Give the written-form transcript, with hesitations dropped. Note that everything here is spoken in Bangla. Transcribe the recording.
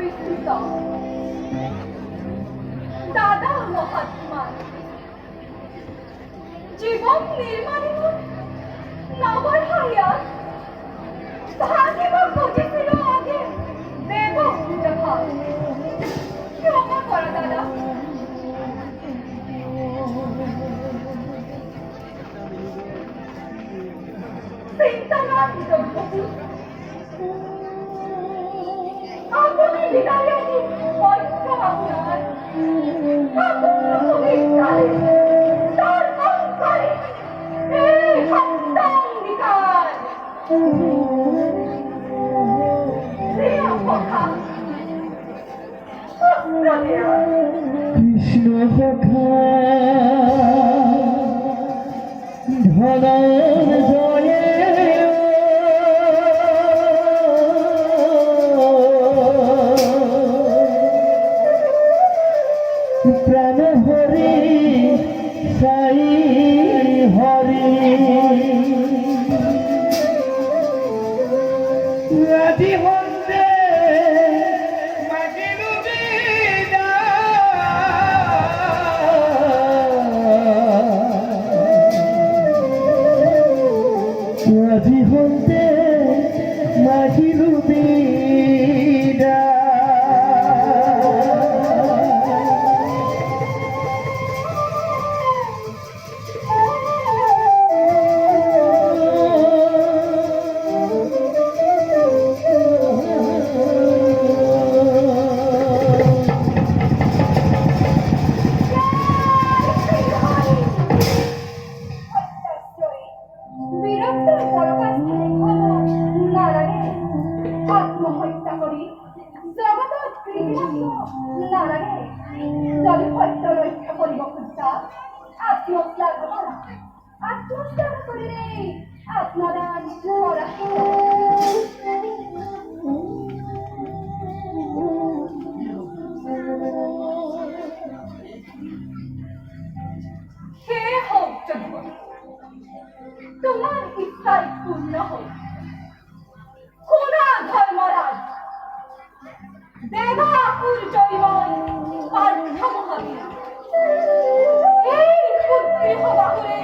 বিস্তৃত দাদা মহাত্মার জীবন নির্মাণে নগর হইয়া ভাগিব খুঁজেছিল আগে দেব যখন ক্ষমা করা দাদা চিন্তা না দ্রৌপদী আপনি বিদায় বৈশ্য আপনার আপন পবিত্রায় তার অঙ্কারে এই সপ্তাঙ্গিকার প্রিয় কথা কৃষ্ণ সখা ধনঞ্জয়ে প্রাণ হরি সাই হরি রাধি হন্তে রাধি হন্তে মাগিলু বিদা আত্মহত্যা করি জগতত নারায়ণে যদি সত্য রক্ষা করিব খুঁজা আত্মত্যাগ করা আত্মত্যাগ করিলে আপনারা হে হোক জগৎ তোমার ইচ্ছাই পূর্ণ হোক ধর্মরাজ দেবাকুল জৈবন পার্থ মহাবীর এই ক্ষুদ্র বাহুরে